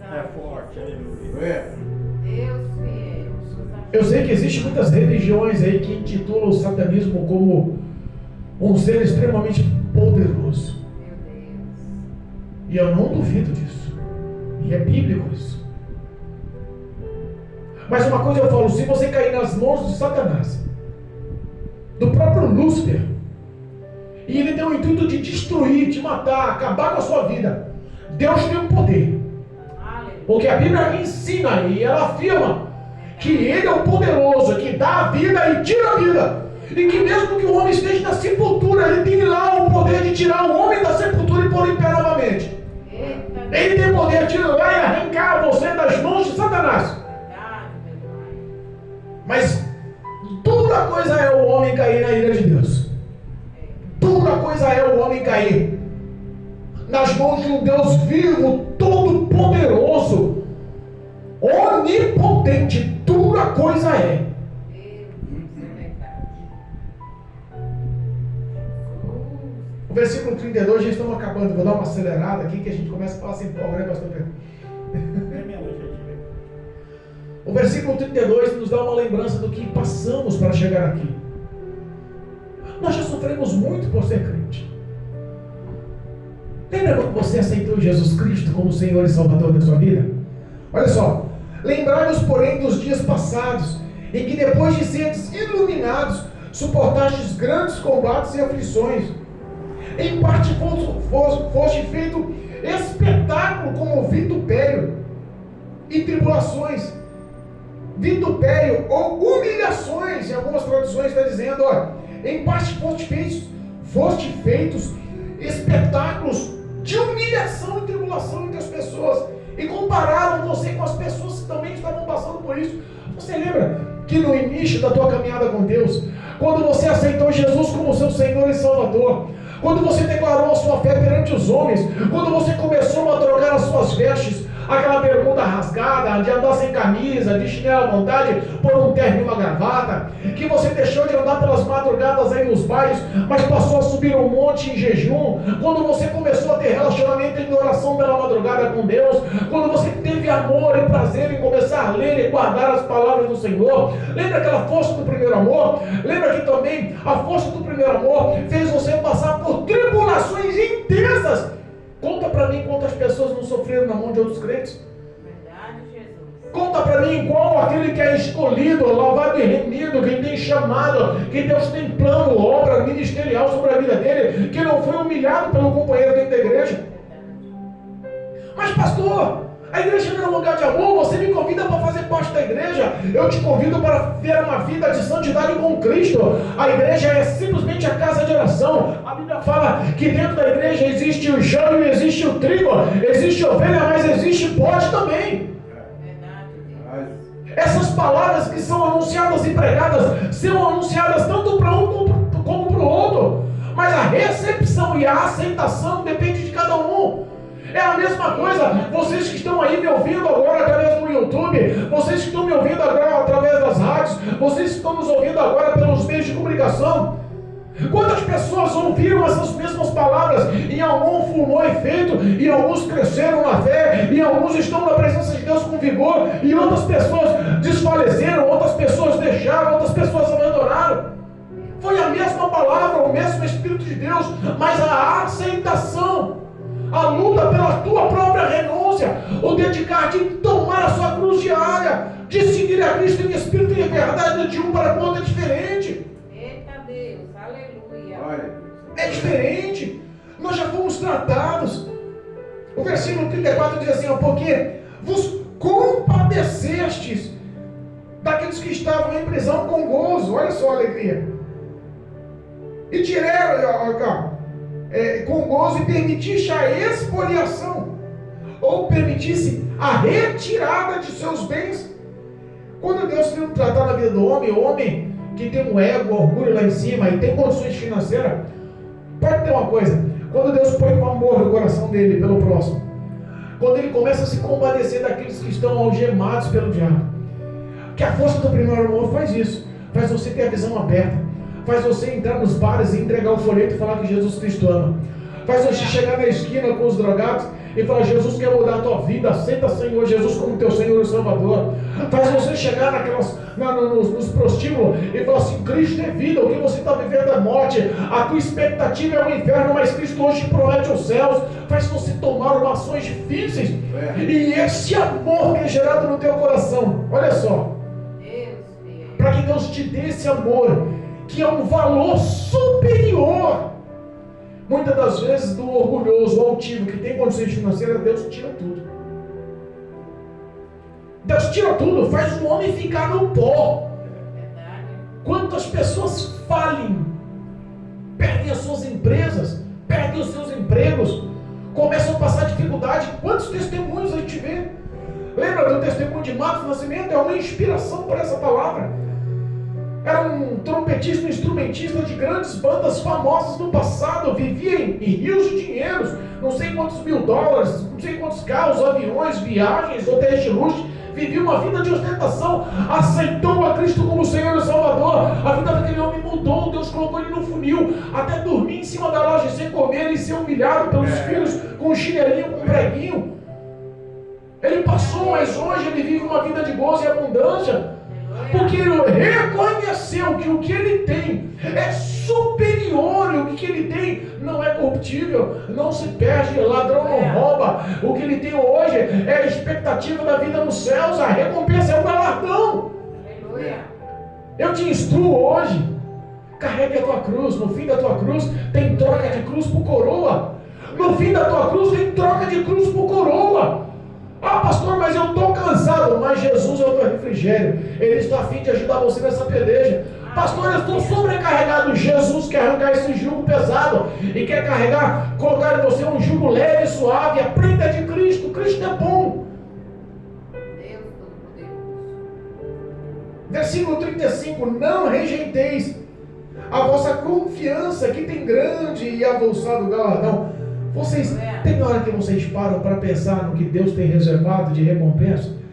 É forte, aleluia. Deus fiel. Eu sei que existem muitas religiões aí que intitulam o satanismo como um ser extremamente poderoso. Meu Deus. E eu não duvido disso. E é bíblico isso. Mas uma coisa eu falo, se você cair nas mãos de Satanás, do próprio Lúcifer, e ele tem o intuito de destruir, de matar, acabar com a sua vida, Deus tem um poder. Porque a Bíblia ensina e ela afirma que Ele é o poderoso, que dá a vida e tira a vida. E que mesmo que o homem esteja na sepultura, Ele tem lá o poder de tirar o homem da sepultura e pôr em pé novamente. Ele tem poder de tirar e arrancar você das mãos de Satanás. Mas dura coisa é o homem cair na ira de Deus. Dura coisa é o homem cair nas mãos de um Deus vivo, todo-poderoso, onipotente. Dura coisa é. O versículo 32, já estamos acabando. Vou dar uma acelerada aqui que a gente começa a falar assim, empolga, né, pastor Pedro? O versículo 32 nos dá uma lembrança do que passamos para chegar aqui. Nós já sofremos muito por ser crente. Lembra quando você aceitou Jesus Cristo como Senhor e Salvador da sua vida? Olha só. Lembrai-vos, porém, dos dias passados, em que depois de seres iluminados, suportastes grandes combates e aflições. Em parte foste feito espetáculo como vitupério e tribulações. Vitupério ou humilhações, em algumas traduções está dizendo, ó, em parte foste feitos espetáculos de humilhação e tribulação entre as pessoas, e compararam você com as pessoas que também estavam passando por isso. Você lembra que no início da tua caminhada com Deus, quando você aceitou Jesus como seu Senhor e Salvador, quando você declarou a sua fé perante os homens, quando você começou a trocar as suas vestes, aquela bermuda rasgada, de andar sem camisa, de chinelo à vontade, por um terno e uma gravata, que você deixou de andar pelas madrugadas aí nos bairros, mas passou a subir um monte em jejum, quando você começou a ter relacionamento em oração pela madrugada com Deus, quando você teve amor e prazer em começar a ler e guardar as palavras do Senhor. Lembra aquela força do primeiro amor? Lembra que também a força do primeiro amor fez você passar por tribulações intensas? Conta para mim quantas pessoas não sofreram na mão de outros crentes. Verdade, Jesus. Conta para mim qual aquele que é escolhido, lavado e remido, quem tem chamado, que Deus tem plano, obra ministerial sobre a vida dele, que não foi humilhado pelo companheiro dentro da igreja. Mas pastor, a igreja não é um lugar de amor, você me convida para fazer parte da igreja, eu te convido para ter uma vida de santidade com Cristo. A igreja é simplesmente a casa de oração. A Bíblia fala que dentro da igreja existe o joio e existe o trigo, existe ovelha, mas existe bode também. Essas palavras que são anunciadas e pregadas são anunciadas tanto para um como para o outro, mas a recepção e a aceitação depende de cada um. É a mesma coisa, vocês que estão aí me ouvindo agora através do YouTube, vocês que estão me ouvindo agora através das rádios, vocês que estão nos ouvindo agora pelos meios de comunicação. Quantas pessoas ouviram essas mesmas palavras? Em algum formou efeito, e alguns cresceram na fé, e alguns estão na presença de Deus com vigor, e outras pessoas desfaleceram, outras pessoas deixaram, outras pessoas abandonaram. Foi a mesma palavra, o mesmo Espírito de Deus, mas a aceitação, a luta pela tua própria renúncia, o dedicar de tomar a sua cruz diária, de seguir a Cristo em espírito e em verdade, de um para o outro é diferente. Eita Deus, aleluia. É diferente. Nós já fomos tratados. O versículo 34 diz assim, ó, porque vos compadecestes daqueles que estavam em prisão com gozo. Olha só a alegria. E tiraram, com gozo, e permitisse a expoliação, ou permitisse a retirada de seus bens. Quando Deus tem que tratar na vida do homem, o homem que tem um ego, orgulho lá em cima e tem condições financeiras, pode ter uma coisa, quando Deus põe um amor no coração dele pelo próximo, quando ele começa a se compadecer daqueles que estão algemados pelo diabo, que a força do primeiro amor faz isso, faz você ter a visão aberta, faz você entrar nos bares e entregar o folheto e falar que Jesus Cristo ama. Faz você chegar na esquina com os drogados e falar, Jesus quer mudar a tua vida, aceita Senhor Jesus como teu Senhor e Salvador. Faz você chegar nos prostíbulos e falar assim, Cristo é vida, o que você está vivendo é morte, a tua expectativa é o inferno, mas Cristo hoje te promete os céus. Faz você tomar umas ações difíceis, e esse amor que é gerado no teu coração, olha só, para que Deus te dê esse amor, que é um valor superior, Muitas das vezes do orgulhoso, altivo, que tem condições financeiras, Deus tira tudo. Deus tira tudo, faz o homem ficar no pó. Quantas pessoas falem, perdem as suas empresas, perdem os seus empregos, começam a passar dificuldade. Quantos testemunhos a gente vê? Lembra do testemunho de Marcos Nascimento? É uma inspiração por essa palavra. Era um trompetista, um instrumentista de grandes bandas famosas no passado, vivia em rios de dinheiros, não sei quantos mil dólares, não sei quantos carros, aviões, viagens, hotéis de luxo, vivia uma vida de ostentação, aceitou a Cristo como Senhor e Salvador. A vida daquele homem mudou, Deus colocou ele no funil, até dormir em cima da loja sem comer e ser humilhado pelos filhos com um chinelinho, com um preguinho. Ele passou, mas hoje ele vive uma vida de gozo e abundância, porque ele reconheceu que o que ele tem é superior, e o que ele tem não é corruptível, não se perde, ladrão não rouba. O que ele tem hoje é a expectativa da vida nos céus, a recompensa é o galardão. Eu te instruo hoje, carregue a tua cruz. No fim da tua cruz tem troca de cruz por coroa. No fim da tua cruz tem troca de cruz por coroa. Ah, pastor, mas eu estou cansado. Mas Jesus é o teu refrigério. Ele está a fim de ajudar você nessa peleja. Pastor, eu estou sobrecarregado. Jesus quer arrancar esse jugo pesado e quer carregar, colocar em você um jugo leve e suave. Aprenda de Cristo. Cristo é bom. Versículo 35. Não rejeiteis a vossa confiança, que tem grande e avulsado galardão. Vocês, tem hora que vocês param para pensar no que Deus tem reservado de recompensa?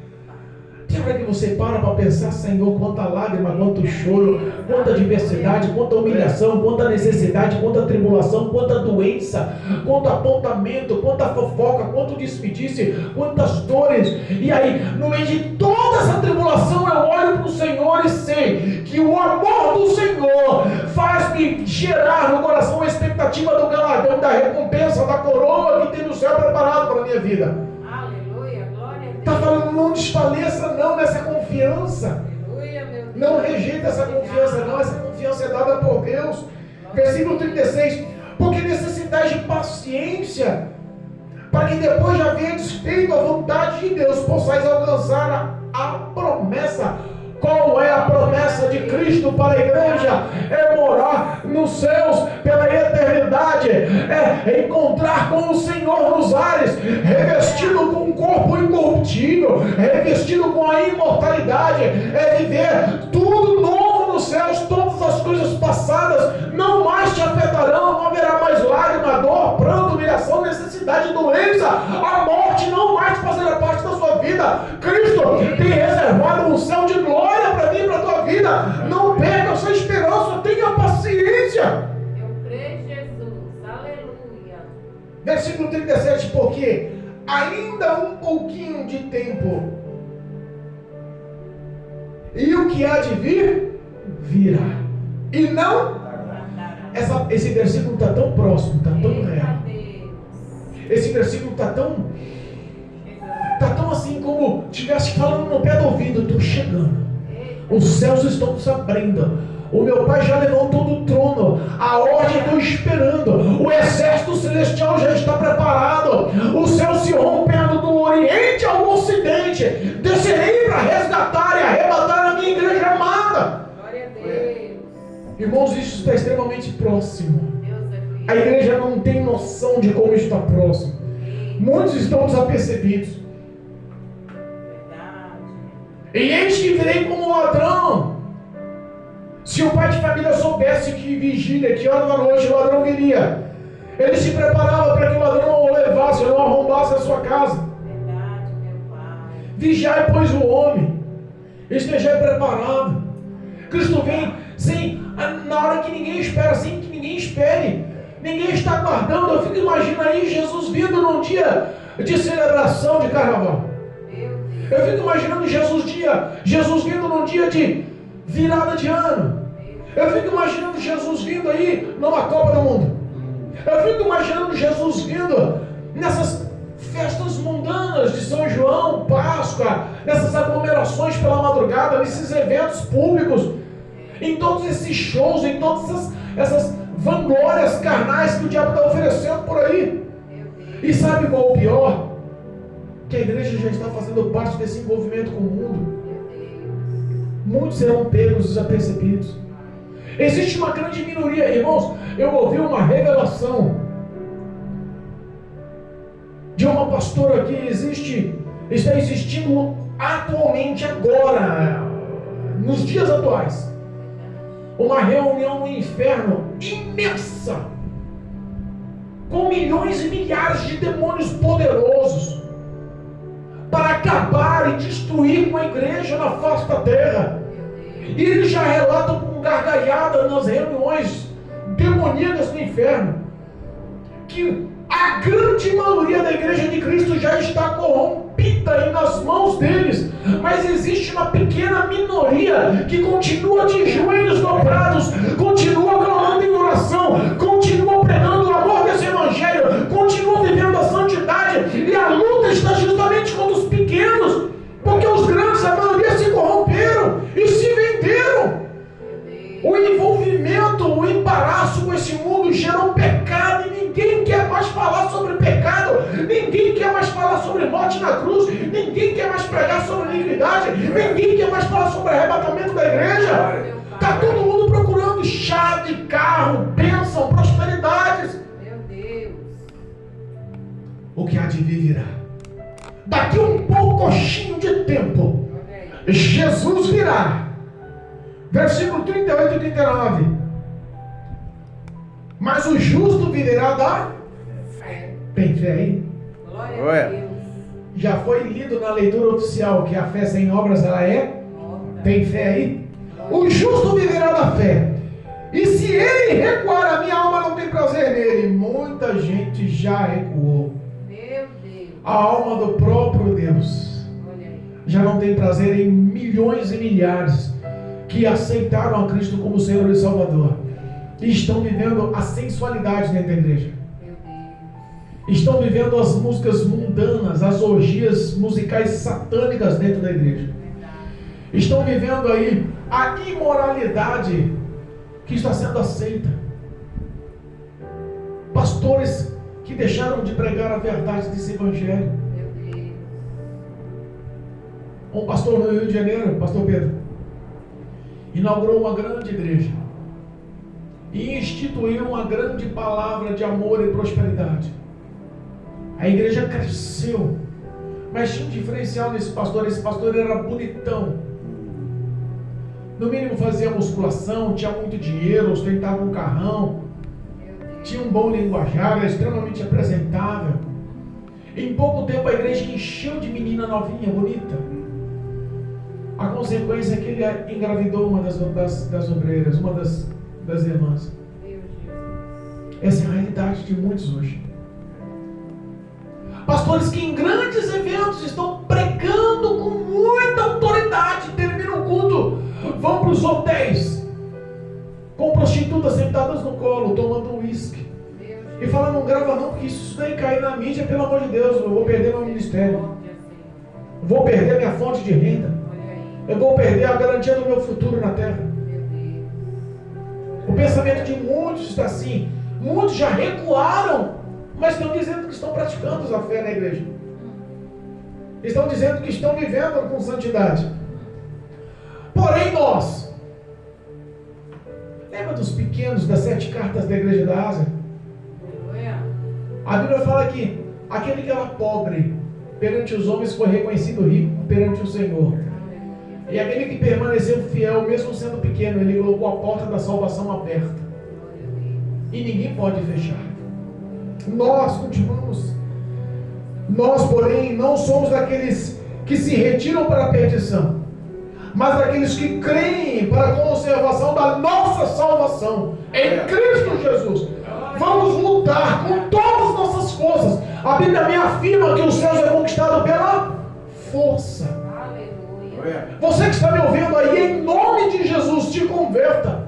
Tem hora que você para pensar, Senhor, quanta lágrima, quanto choro, quanta adversidade, quanta humilhação, quanta necessidade, quanta tribulação, quanta doença, quanto apontamento, quanta fofoca, quanto despedice, quantas dores. E aí, no meio de toda essa tribulação, eu olho para o Senhor e sei que o amor do Senhor faz-me gerar no coração a expectativa do galardão, da recompensa, da coroa que tem no céu preparado para a minha vida. Está falando, não desfaleça não nessa confiança. Não rejeita essa confiança não. Essa confiança é dada por Deus. Versículo 36. Porque necessitais de paciência, para que depois de haverdes feito a vontade de Deus, possais alcançar a promessa. Qual é a promessa de Cristo para a igreja? É morar nos céus pela eternidade, é encontrar com o Senhor nos ares, revestido com um corpo incorruptível, revestido com a imortalidade, é viver tudo novo nos céus. Todas as coisas passadas não mais te afetarão, não haverá mais lágrima, dor, pranto, humilhação, necessidade, doença, a morte não mais fazerá parte da sua vida. Cristo tem reservado um céu de glória para mim e para a tua vida. Não perca essa esperança, tenha paciência. Eu creio em Jesus, aleluia. Versículo 37, porque ainda um pouquinho de tempo, e o que há de vir, virá. E não, esse versículo está tão próximo, está tão real. Esse versículo está tão assim como estivesse falando no pé do ouvido. Estou chegando, os céus estão se abrindo, o meu Pai já levantou do trono, a ordem estou esperando, o exército celestial já está preparado, o céu se rompendo do oriente ao ocidente, descerei para resgatar e arrebatar a minha igreja amada. Glória a Deus. Irmãos, isso está extremamente próximo. A igreja não tem noção de como está próximo. Muitos estão desapercebidos. E eis que virei como ladrão. Se o pai de família soubesse que vigília, que hora da noite o ladrão viria, ele se preparava para que o ladrão não o levasse, não arrombasse a sua casa. Vigiai, pois, o homem, esteja preparado. Cristo vem na hora que ninguém espera, sem que ninguém espere. Ninguém está aguardando. Eu fico imaginando aí Jesus vindo num dia de celebração de carnaval. Eu fico imaginando Jesus vindo num dia de virada de ano. Eu fico imaginando Jesus vindo aí numa Copa do Mundo. Eu fico imaginando Jesus vindo nessas festas mundanas de São João, Páscoa, nessas aglomerações pela madrugada, nesses eventos públicos, em todos esses shows, em todas essas vanglórias carnais que o diabo está oferecendo por aí. E sabe qual é o pior? Que a igreja já está fazendo parte desse envolvimento com o mundo. Muitos serão pegos desapercebidos. Existe uma grande minoria, irmãos. Eu ouvi uma revelação de uma pastora que está existindo atualmente, agora, nos dias atuais, uma reunião no inferno imensa, com milhões e milhares de demônios poderosos, para acabar e destruir uma igreja na face da terra. E eles já relatam com gargalhada nas reuniões demoníacas no inferno que a grande maioria da igreja de Cristo já está corrompida e nas mãos deles, mas existe uma pequena minoria que continua de joelhos dobrados, continua clamando em oração, continua pregando o amor desse evangelho, continua vivendo a santidade, e a luta está justamente contra os pequenos, porque os grandes, a maioria, se corromperam e se venderam. O envolvimento, o embaraço com esse mundo gerou pecado, e ninguém quer mais falar sobre pecado, ninguém quer mais falar sobre morte na cruz, ninguém quer mais pregar sobre iniquidade, ninguém quer mais falar sobre arrebatamento da igreja. Está todo mundo procurando chave, carro, bênção, prosperidades. Meu Deus. O que há de vir virá. Daqui um pouquinho de tempo, Jesus virá. Versículo 38 e 39. Mas o justo viverá da Fé. Tem fé aí? Glória a Deus. Já foi lido na leitura oficial que a fé sem obras ela é? Morta. Tem fé aí? O justo viverá da fé. E se ele recuar, a minha alma não tem prazer nele. Muita gente já recuou. Meu Deus. A alma do próprio Deus Olha aí. já não tem prazer em milhões e milhares que aceitaram a Cristo como Senhor e Salvador e estão vivendo a sensualidade dentro da igreja. Meu Deus. Estão vivendo as músicas mundanas, as orgias musicais satânicas dentro da igreja. Verdade. Estão vivendo aí a imoralidade que está sendo aceita. Pastores que deixaram de pregar a verdade desse evangelho. Meu Deus. Um pastor no Rio de Janeiro, pastor Pedro, inaugurou uma grande igreja e instituiu uma grande palavra de amor e prosperidade. A igreja cresceu, mas tinha um diferencial nesse pastor. Esse pastor era bonitão, no mínimo fazia musculação, tinha muito dinheiro, ostentava um carrão, tinha um bom linguajar, era extremamente apresentável. Em pouco tempo a igreja encheu de menina novinha, bonita. A consequência é que ele engravidou uma das obreiras, uma das irmãs. Essa é a realidade de muitos hoje. Pastores que em grandes eventos estão pregando com muita autoridade, terminam o culto, vão para os hotéis, com prostitutas sentadas no colo, tomando uísque. E falam, não grava não, porque isso daí cair na mídia, pelo amor de Deus, eu vou perder meu ministério. Vou perder minha fonte de renda. Eu vou perder a garantia do meu futuro na terra. O pensamento de muitos está assim. Muitos já recuaram, mas estão dizendo que estão praticando a fé na igreja. Estão dizendo que estão vivendo com santidade. Porém nós, lembra dos pequenos das 7 cartas da igreja da Ásia? A Bíblia fala que aquele que era pobre perante os homens foi reconhecido rico perante o Senhor. E aquele que permaneceu fiel, mesmo sendo pequeno, ele colocou a porta da salvação aberta. E ninguém pode fechar. Nós continuamos. Nós, porém, não somos daqueles que se retiram para a perdição, mas daqueles que creem para a conservação da nossa salvação em Cristo Jesus. Vamos lutar com todas as nossas forças. A Bíblia me afirma que os céus é conquistado pela força. Você que está me ouvindo aí, em nome de Jesus, te converta.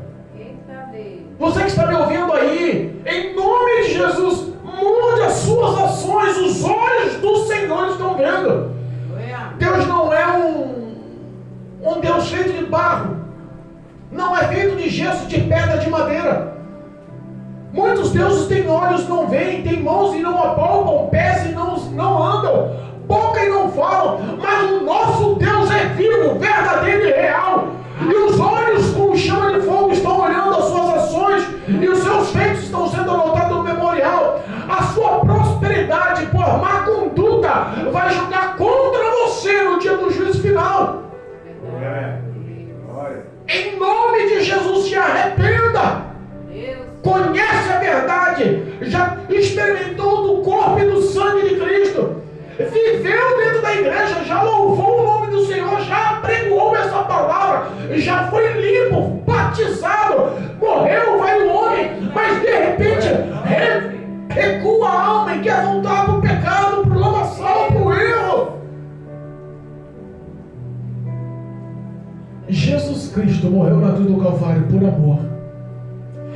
Você que está me ouvindo aí, em nome de Jesus, mude as suas ações. Os olhos do Senhor estão vendo. Deus não é um Deus feito de barro, não é feito de gesso, de pedra, de madeira. Muitos deuses têm olhos, não veem, têm mãos e não apalpam, pés e não andam, boca e não falam, mas o nosso Deus é vivo, verdadeiro e real. E os olhos como chama de fogo estão olhando as suas ações, e os seus feitos estão sendo anotados no memorial. A sua prosperidade por má conduta vai julgar contra você no dia do juízo final. Em nome de Jesus, se arrependa. Conhece a verdade, já experimentou do corpo e do sangue de Cristo, viveu dentro da igreja, já louvou o nome do Senhor, já apregoou essa palavra, já foi limpo, batizado, morreu, vai o homem, mas de repente recua a alma e quer voltar para o pecado, para o lamaçal, para o erro. Jesus Cristo morreu na cruz do Calvário por amor.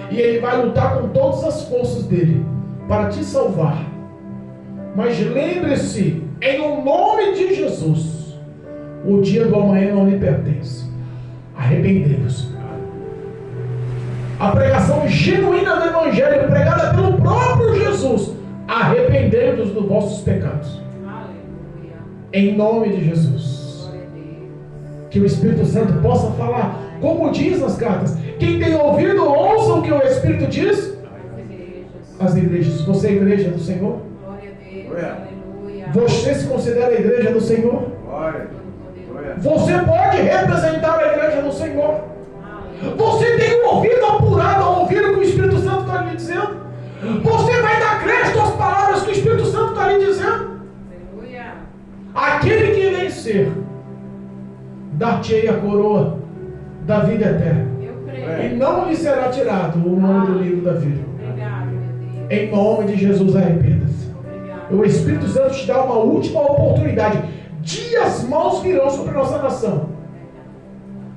E Ele vai lutar com todas as forças dele para te salvar. Mas lembre-se, em o nome de Jesus, o dia do amanhã não lhe pertence. Arrependei-vos. A pregação genuína do Evangelho, pregada pelo próprio Jesus. Arrependei-vos dos vossos pecados. Aleluia. Em nome de Jesus. Que o Espírito Santo possa falar, como diz nas cartas. Quem tem ouvido, ouça o que o Espírito diz. As igrejas. Você é a igreja do Senhor? Glória a Deus. Aleluia. Você se considera a igreja do Senhor? Glória. Você pode representar a igreja do Senhor. Aleluia. Você tem um ouvido apurado a ouvir o que o Espírito Santo está lhe dizendo? Você vai dar crédito às palavras que o Espírito Santo está lhe dizendo? Aleluia. Aquele que vencer, dar-te-ei a coroa da vida eterna. Eu creio. E não lhe será tirado o nome do livro da vida. Obrigado, meu Deus. Em nome de Jesus, arrependa-se. Obrigado. O Espírito Santo te dá uma última oportunidade. Dias maus virão sobre a nossa nação.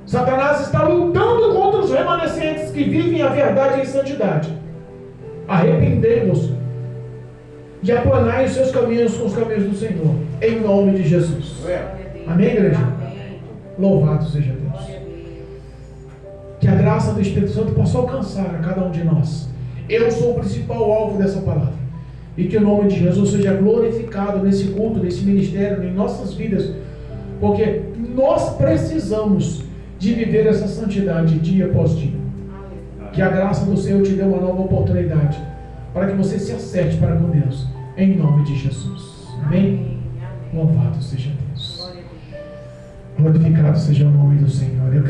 Satanás está lutando contra os remanescentes que vivem a verdade em santidade. Arrependei-vos e aplanai os seus caminhos com os caminhos do Senhor. Em nome de Jesus. Glória a Deus. Amém, igreja? Amém. Louvado seja Deus. Glória a Deus. Que a graça do Espírito Santo possa alcançar a cada um de nós. Eu sou o principal alvo dessa palavra. E que o nome de Jesus seja glorificado nesse culto, nesse ministério, em nossas vidas. Porque nós precisamos de viver essa santidade dia após dia. Aleluia. Que a graça do Senhor te dê uma nova oportunidade para que você se acerte para com Deus. Em nome de Jesus. Amém? Amém. Louvado seja Deus. Glória a Deus. Glorificado seja o nome do Senhor. Eu quero